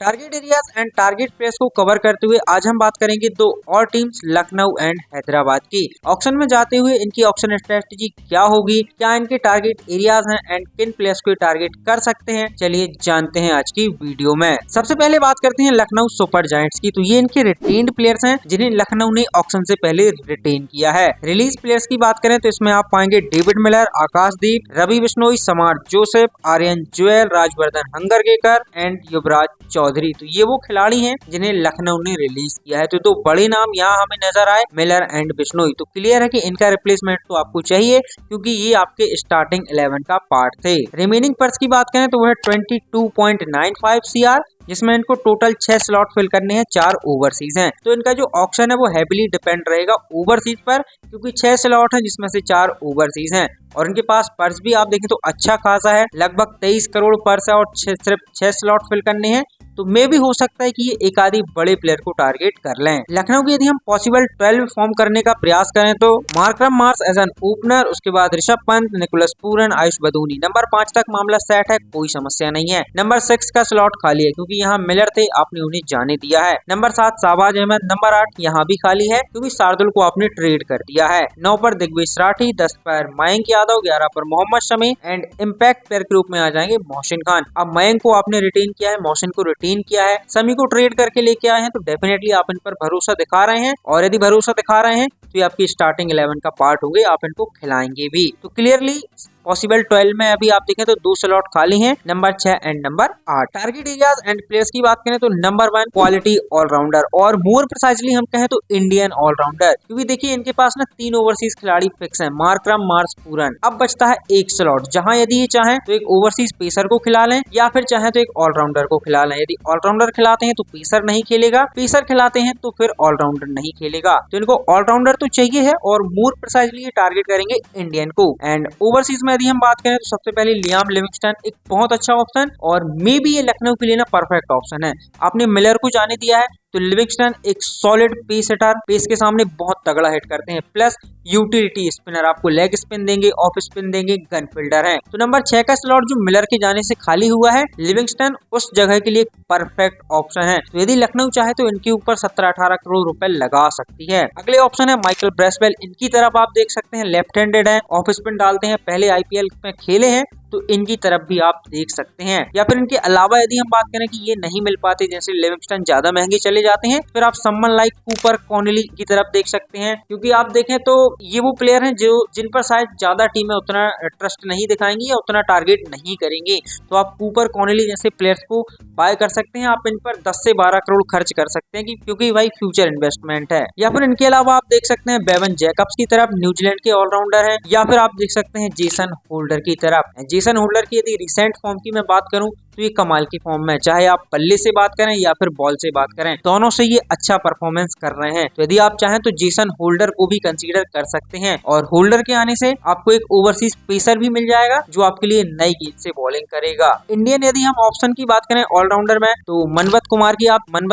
Target areas and target place को cover करते हुए आज हम बात करेंगे दो और टीम्स लखनऊ एंड हैदराबाद की। ऑक्शन में जाते हुए इनकी ऑक्शन स्ट्रेटजी क्या होगी, क्या इनके टारगेट एरियाज हैं एंड किन प्लेस को टारगेट कर सकते हैं, चलिए जानते हैं आज की वीडियो में। सबसे पहले बात करते हैं लखनऊ सुपर जायंट्स की। तो ये इनके रिटेन्ड प्लेयर्स हैं जिन्हें लखनऊ ने ऑक्शन से पहले रिटेन किया है। रिलीज प्लेयर्स की बात करें तो इसमें आप पाएंगे David Miller, Akashdeep, Ravi Bishnoi, Shamar Joseph, Aryan Juyal, Rajvardhan Hangargekar and Yuvraj Chaudhary. तो ये वो खिलाड़ी हैं जिन्हें लखनऊ ने रिलीज किया है। तो दो बड़े नाम यहाँ हमें नजर आए, मिलर एंड बिश्नोई। तो क्लियर है कि इनका रिप्लेसमेंट तो आपको चाहिए क्योंकि ये आपके स्टार्टिंग 11 का पार्ट थे। रिमेनिंग पर्स की बात करें तो वह 22.95 CR, जिसमें इनको टोटल 6 स्लॉट फिल करने हैं, 4 ओवरसीज हैं। तो इनका जो ऑप्शन है वो हैविली डिपेंड रहेगा ओवरसीज पर, क्योंकि 6 स्लॉट हैं जिसमें से 4 ओवरसीज हैं। और इनके पास पर्स भी आप देखें तो अच्छा खासा है, लगभग 23 करोड़ पर्स है और सिर्फ 6 स्लॉट फिल करने हैं। तो मे भी हो सकता है कि ये एक आधी बड़े प्लेयर को टारगेट कर लें। लखनऊ की यदि हम पॉसिबल 12 फॉर्म करने का प्रयास करें तो Markram Marsh as an opener, उसके बाद Rishabh Pant, Nicholas Pooran, Ayush Badoni. Number 5 तक मामला सेट है, कोई समस्या नहीं है। नंबर 6 का स्लॉट खाली है क्योंकि यहाँ मिलर थे, आपने उन्हें जाने दिया है। नंबर 7 शाहबाज अहमद, नंबर 8 यहाँ भी खाली है क्योंकि शार्दुल को आपने ट्रेड कर दिया है। 9 पर दिग्विजय राठी, 10 पर मयंक यादव, 11 पर Mohammed Shami and impact player group में आ जाएंगे मोहसिन खान। अब मयंक को आपने रिटेन किया है, मोहसिन को रिटेन किया है, शमी को ट्रेड करके लेके आए हैं, तो डेफिनेटली आप इन पर भरोसा दिखा रहे हैं। और यदि भरोसा दिखा रहे हैं तो ये आपकी स्टार्टिंग 11 का पार्ट होंगे, आप इनको खिलाएंगे भी। तो क्लियरली पॉसिबल 12 में अभी आप देखें तो 2 स्लॉट खाली हैं, number 6 and number 8। Target areas and players की बात करें तो नंबर 1 क्वालिटी ऑलराउंडर, और मोर प्रिसाइजली हम कहें तो इंडियन ऑलराउंडर, क्योंकि देखिए इनके पास ना 3 ओवरसीज खिलाड़ी फिक्स हैं, मार्करम, मार्स, पूरन। अब बचता है एक स्लॉट, जहां यदि ये चाहें तो एक ओवरसीज पेसर को खिला लें या फिर चाहें तो एक ऑलराउंडर को खिला लें। यदि ऑलराउंडर खिलाते हैं तो पेसर नहीं खेलेगा, पेसर खिलाते हैं तो फिर ऑलराउंडर नहीं खेलेगा। तो इनको ऑलराउंडर तो चाहिए है और मोर प्रिसाइजली ये टारगेट करेंगे इंडियन को। एंड ओवरसीज में यदि हम बात करें तो सबसे पहले लियाम लिविंगस्टन एक बहुत अच्छा ऑप्शन, और मे बी ये लखनऊ के लिए ना परफेक्ट ऑप्शन है। आपने मिलर को जाने दिया है तो लिविंगस्टन एक सॉलिड पेस हिटर, पेस के सामने बहुत तगड़ा हिट करते हैं, प्लस यूटिलिटी स्पिनर, आपको लेग स्पिन देंगे, ऑफ स्पिन देंगे, गन फील्डर है। तो नंबर 6 का स्लॉट जो मिलर के जाने से खाली हुआ है, लिविंगस्टन उस जगह के लिए परफेक्ट ऑप्शन है। तो यदि लखनऊ चाहे तो इनके ऊपर 17-18 करोड़ रुपए लगा सकती है। अगले ऑप्शन है माइकल ब्रेसवेल। इनकी तरफ आप देख सकते हैं लेफ्ट हैंडेड है, ऑफ स्पिन डालते हैं, पहले IPL में खेले हैं, तो इनकी तरफ भी आप देख सकते हैं। या फिर इनके अलावा यदि हम बात करें कि ये नहीं मिल पाते, जैसे लिविंगस्टन ज्यादा महंगे चले जाते हैं, फिर आप समवन लाइक कूपर कॉनली की तरफ देख सकते हैं, क्योंकि आप देखें तो ये वो प्लेयर हैं जो जिन पर शायद ज्यादा टीमें उतना ट्रस्ट नहीं दिखाएंगी या उतना टारगेट नहीं करेंगी। तो आप कूपर कॉनली जैसे प्लेयर्स को बाय कर सकते हैं, आप इन पर 10 से 12 करोड़ खर्च कर सकते हैं क्योंकि भाई फ्यूचर इन्वेस्टमेंट है। या फिर इनके अलावा आप देख सकते हैं बेवन जैकब्स की तरफ, न्यूजीलैंड के ऑलराउंडर है। या फिर आप देख सकते हैं जेसन होल्डर की तरफ। जेसन होल्डर की यदि रिसेंट फॉर्म की मैं बात करूं तो ये कमाल की फॉर्म में, चाहे आप बल्ले से बात करें या फिर बॉल से बात करें, दोनों से ये अच्छा परफॉर्मेंस कर रहे हैं। तो यदि आप चाहें तो जेसन होल्डर को भी कंसीडर कर सकते हैं। और होल्डर के आने से आपको एक ओवरसीज पेसर भी मिल जाएगा जो आपके लिए नई गेंद से बॉलिंग करेगा। इंडियन यदि हम ऑप्शन की बात करें ऑलराउंडर में तो मनवत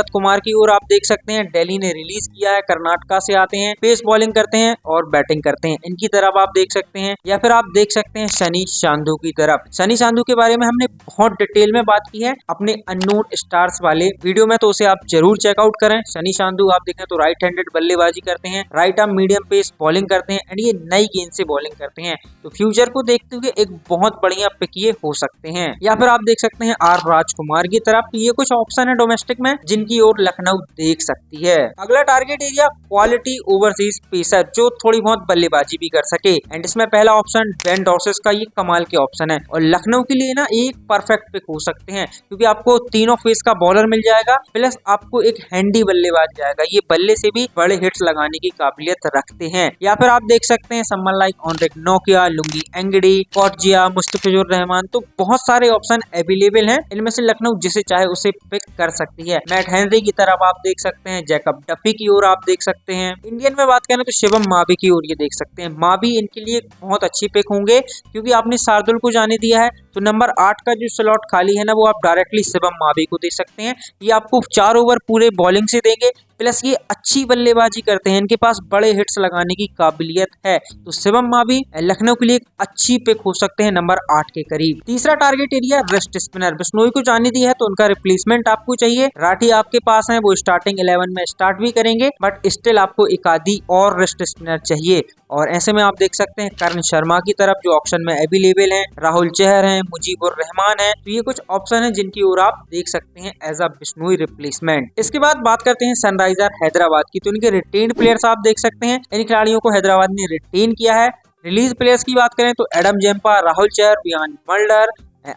कुमार की ओर आप देख सकते हैं, दिल्ली ने रिलीज किया है, कर्नाटका से आते हैं, पेस बॉलिंग करते हैं और बैटिंग करते हैं, इनकी तरफ आप देख सकते हैं। या फिर आप देख सकते हैं सनी शांधु की तरफ। सनी शांधु के बारे में हमने बहुत डिटेल में बात की है अपने अननोन स्टार्स वाले वीडियो में, तो उसे आप जरूर चेकआउट करें। सनी शांधु आप देखें तो राइट हैंडेड बल्लेबाजी करते हैं, right arm medium pace bowling करते हैं एंड ये नई गेंद से बॉलिंग करते हैं। तो फ्यूचर को देखते हुए एक बहुत बढ़िया पिक ये हो सकते हैं। या फिर आप देख सकते हैं आर राजकुमार की तरफ। ये कुछ ऑप्शन है डोमेस्टिक में जिनकी ओर लखनऊ देख सकती है। अगला target area quality overseas pacer जो थोड़ी बहुत बल्लेबाजी भी कर सके, एंड इसमें पहला ऑप्शन बेन डॉसेस का, ये कमाल के ऑप्शन है और लखनऊ के लिए ना एक परफेक्ट पिक हो सकते हैं क्योंकि आपको तीनों फेस का बॉलर मिल जाएगा, प्लस आपको एक हैंडी बल्लेबाज जाएगा, ये बल्ले से भी बड़े हिट्स लगाने की काबिलियत रखते हैं। या फिर आप देख सकते हैं समवन लाइक ऑनरिक नोकिया, Lungi Ngidi, Coetzee, Mustafizur Rahman. तो बहुत सारे ऑप्शन अवेलेबल हैं, इनमें से लखनऊ जिसे चाहे उसे पिक कर सकती है। मैट हेनरी की तरफ आप देख सकते हैं, जैकब डफी की ओर आप देख सकते हैं। इंडियन में बात करें तो शिवम मावी की ओर ये देख सकते हैं। मावी इनके लिए बहुत अच्छी पिक होंगे क्योंकि आपने शार्दुल को जाने दिया है, तो नंबर 8 का जो स्लॉट खाली है ना वो आप डायरेक्टली शिवम मावी को दे सकते हैं। ये आपको 4 ओवर पूरे बॉलिंग से देंगे, प्लस ये अच्छी बल्लेबाजी करते हैं, इनके पास बड़े हिट्स लगाने की काबिलियत है। तो शिवम मावी लखनऊ के लिए एक अच्छी पिक हो सकते हैं नंबर 8 के करीब। तीसरा target area rest spinner, Bishnoi को जाने दी है तो उनका रिप्लेसमेंट आपको चाहिए। राठी आपके पास है, वो स्टार्टिंग 11 में स्टार्ट भी करेंगे, बट स्टिल आपको एक आधी और रेस्ट स्पिनर चाहिए। और ऐसे में आप देख सकते हैं करण शर्मा की तरफ जो ऑप्शन में अवेलेबल हैं, राहुल चहर हैं, मुजीबुर रहमान हैं। तो ये कुछ ऑप्शन हैं जिनकी ओर आप देख सकते हैं एज अ बिश्नोई रिप्लेसमेंट। इसके बाद बात करते हैं सनराइजर हैदराबाद की, तो इनके रिटेन प्लेयर्स आप देख सकते हैं, इन खिलाड़ियों को हैदराबाद ने रिटेन किया है। रिलीज प्लेयर्स की बात करें तो Adam Zampa, Rahul Chahar, Wiaan Mulder,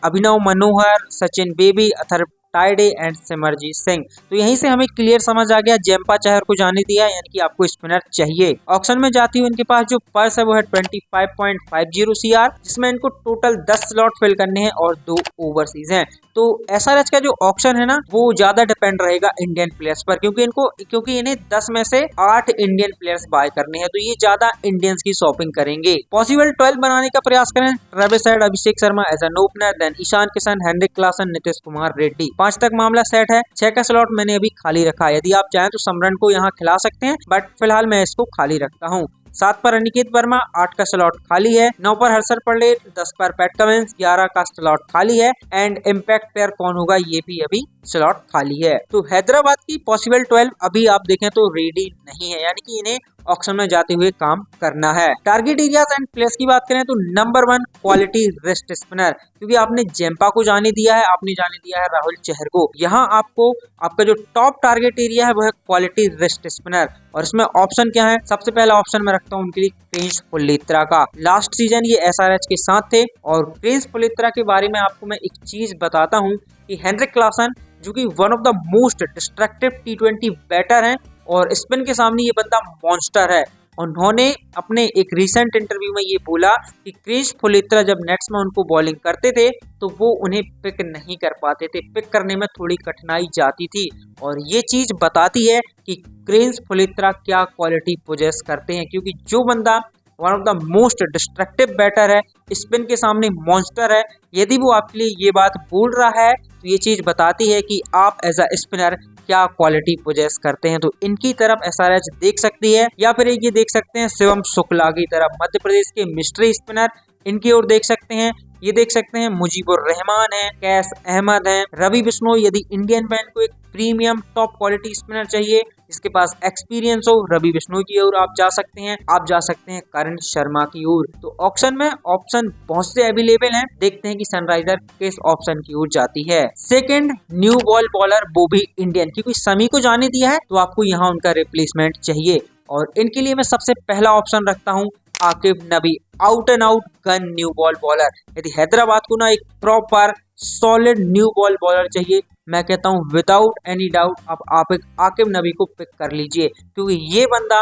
Abhinav Manohar, Sachin Baby, Atharva Taide and Simarjeet Singh. तो यहीं से हमें क्लियर समझ आ गया, जेम्पा चहर को जाने दिया, यानी कि आपको स्पिनर चाहिए। ऑक्शन में जाती हुई इनके पास जो पर्स है वो है 25.50 CR, जिसमें इनको टोटल 10 स्लॉट फिल करने हैं और 2 ओवरसीज हैं। तो SRH का जो ऑप्शन है ना वो ज्यादा डिपेंड रहेगा इंडियन प्लेयर्स पर, क्योंकि इन्हें 10 में से 8 इंडियन प्लेयर्स बाय करने हैं, तो ये ज्यादा इंडियंस की शॉपिंग करेंगे। पॉसिबल 12 बनाने का प्रयास करें। Travis Head, Abhishek Sharma as an opener, then Ishan Kishan, Heinrich Klaasen, Nitish Kumar Reddy. 5 तक मामला सेट है। 6 का स्लॉट मैंने अभी खाली रखा है, यदि आप चाहें तो समरन को यहाँ खिला सकते हैं, बट फिलहाल मैं इसको खाली रखता हूँ। 7 पर अनिकेत वर्मा, 8 का स्लॉट खाली है। 9 पर हर्षल पटेल, 10 पर पैट कमिंस, 11 का स्लॉट खाली है। एंड इम्पैक्ट प्लेयर कौन होगा ये भी अभी स्लॉट खाली है। तो हैदराबाद की पॉसिबल 12 अभी आप देखें तो रेडी नहीं है, यानी कि इन्हें ऑक्शन में जाते हुए काम करना है। टारगेट एरियाज एंड प्लेस की बात करें तो नंबर 1 क्वालिटी रेस्ट स्पिनर, क्योंकि आपने जेम्पा को जाने दिया है, आपने जाने दिया है राहुल चहर को। यहाँ आपको आपका जो टॉप टारगेट एरिया है वो है क्वालिटी रेस्ट स्पिनर, और इसमें ऑप्शन क्या है? सबसे पहला ऑप्शन मैं रखता हूँ उनके लिए क्रिंच पुलित्रा का। लास्ट सीजन ये SRH के साथ थे, और क्रिंच पुलित्रा के बारे में आपको मैं एक चीज बताता हूँ कि हेनरिक क्लासन जो कि one of the most destructive T20 batter हैं, और स्पिन के सामने ये बंदा मॉन्स्टर है। उन्होंने अपने एक रीसेंट इंटरव्यू में ये बोला कि क्रिंच पुलित्रा जब नेट्स में उनको बॉलिंग करते थे तो वो उन्हें पिक नहीं कर पाते थे, पिक करने में थोड़ी कठिनाई जाती थी। और ये चीज बताती है कि क्रिंच पुलित्रा क्या क्वालिटी पोजेस करते हैं, क्योंकि जो बंदा one of the most destructive batter है, स्पिन के सामने मॉन्स्टर है, यदि वो आपके लिए ये बात बोल रहा है तो ये चीज बताती है कि आप एज अ स्पिनर क्या क्वालिटी पोजेस करते हैं। तो इनकी तरफ SRH देख सकती है, या फिर ये देख सकते हैं शिवम शुक्ला की तरफ, मध्य प्रदेश के मिस्ट्री स्पिनर, इनकी ओर देख सकते हैं। ये देख सकते हैं मुजीबुर रहमान है, कैस अहमद है, रवि बिश्नोई। यदि इंडियन बैंड को एक प्रीमियम टॉप क्वालिटी स्पिनर चाहिए इसके पास एक्सपीरियंस हो, रवि बिश्नोई की ओर आप जा सकते हैं। आप जा सकते हैं करण शर्मा की ओर। तो ऑप्शन में ऑप्शन बहुत से अवेलेबल हैं, देखते हैं कि सनराइजर किस ऑप्शन की ओर जाती है। सेकंड न्यू बॉल बॉलर, वो भी इंडियन, क्योंकि समी को जाने दिया है तो आपको यहाँ उनका रिप्लेसमेंट चाहिए, और इनके लिए मैं सबसे पहला ऑप्शन रखता हूँ आकिब नबी, out and out gun new ball bowler. यदि हैदराबाद को ना एक proper solid new ball bowler चाहिए, मैं कहता हूँ विदाउट एनी डाउट आप एक आकिब नबी को पिक कर लीजिए, क्योंकि ये बंदा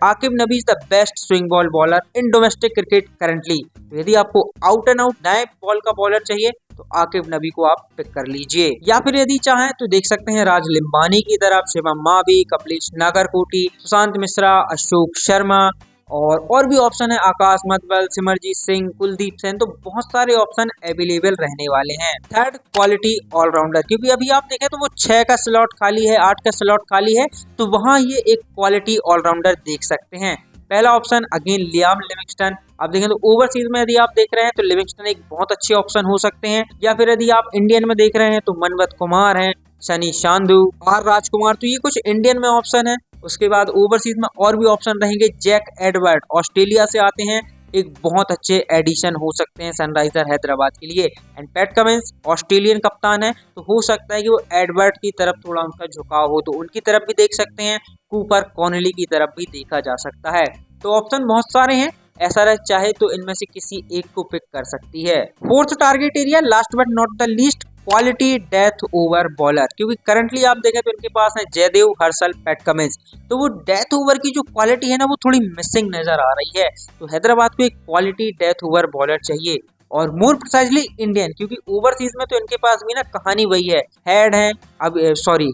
आकिब नबी is the best swing ball bowler in domestic cricket currently. तो यदि आपको आउट एंड आउट नए बॉल का बॉलर चाहिए तो आकिब नबी को आप पिक कर लीजिए, या फिर यदि चाहें तो देख सकते हैं राज लिम्बानी की तरफ, शिवम मावी, कपिलेश नागरकोटी, सुशांत मिश्रा, अशोक शर्मा, और भी ऑप्शन है, आकाश मतबल, सिमरजीत सिंह, कुलदीप सेन। तो बहुत सारे ऑप्शन अवेलेबल रहने वाले हैं। थर्ड क्वालिटी ऑलराउंडर, क्योंकि अभी आप देखें तो वो 6 का स्लॉट खाली है, 8 का स्लॉट खाली है, तो वहां ये एक क्वालिटी ऑलराउंडर देख सकते हैं। पहला ऑप्शन अगेन लियाम लिविंगस्टन। आप देखें तो ओवरसीज में यदि आप देख रहे हैं तो लिविंगस्टन एक बहुत अच्छे ऑप्शन हो सकते हैं, या फिर यदि आप इंडियन में देख रहे हैं तो मनवत कुमार है, सनी शांदू, आर राजकुमार। तो ये कुछ इंडियन में ऑप्शन है। उसके बाद ओवरसीज में और भी ऑप्शन रहेंगे। जैक एडवर्ड ऑस्ट्रेलिया से आते हैं, एक बहुत अच्छे एडिशन हो सकते हैं सनराइजर हैदराबाद के लिए। एंड पैट कमिंस ऑस्ट्रेलियन कप्तान है, तो हो सकता है कि वो एडवर्ड की तरफ थोड़ा उनका झुकाव हो, तो उनकी तरफ भी देख सकते हैं। कूपर कॉनली की तरफ भी देखा जा सकता है। तो ऑप्शन बहुत सारे हैं, SRH चाहे तो इनमें से किसी एक को पिक कर सकती है। Fourth target area, last but not the least, quality death over bowler, क्योंकि करंटली आप देखें तो इनके पास है जयदेव, हर्षल, पैट कमिंस। तो वो डेथ ओवर की जो क्वालिटी है ना वो थोड़ी मिसिंग नजर आ रही है। तो हैदराबाद को एक क्वालिटी डेथ ओवर बॉलर चाहिए, और मोर प्रिसाइजली इंडियन, क्योंकि ओवरसीज में तो इनके पास भी ना कहानी वही है। हेड है,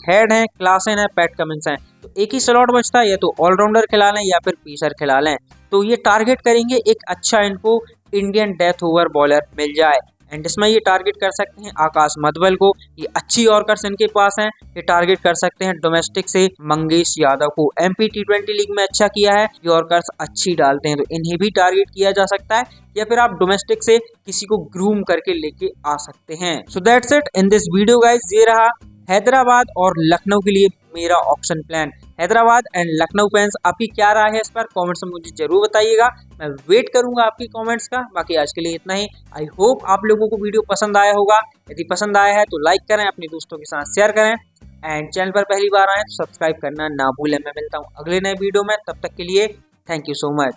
हेड है, क्लासन है, पैट कमिंस है। तो एक ही स्लॉट बचता है, या तो ऑलराउंडर खिला लें या फिर पेसर खिला लें। तो ये टारगेट करेंगे एक अच्छा इनको इंडियन डेथ ओवर बॉलर मिल जाए। एंड इसमें ये टारगेट कर सकते हैं आकाश मधवल को, ये अच्छी यॉर्कर्स इनके पास हैं। ये टारगेट कर सकते हैं डोमेस्टिक से मंगेश यादव को, एमपी T20 लीग में अच्छा किया है, यॉर्कर्स अच्छी डालते हैं तो इन्हें भी टारगेट किया जा सकता है। या फिर आप डोमेस्टिक से किसी को ग्रूम करके लेके आ सकते हैं। So that's it in this video guys. ये रहा हैदराबाद और लखनऊ के लिए मेरा auction plan. Hyderabad and Lucknow fans, आपकी क्या राय है इस पर कमेंट्स में मुझे जरूर बताइएगा। मैं वेट करूंगा आपकी कमेंट्स का। बाकी आज के लिए इतना ही। आई होप आप लोगों को वीडियो पसंद आया होगा। यदि पसंद आया है तो लाइक करें, अपने दोस्तों के साथ शेयर करें एंड चैनल पर पहली बार आए तो सब्सक्राइब करना ना भूलें। मैं मिलता हूँ अगले नए वीडियो में, तब तक के लिए थैंक यू सो मच।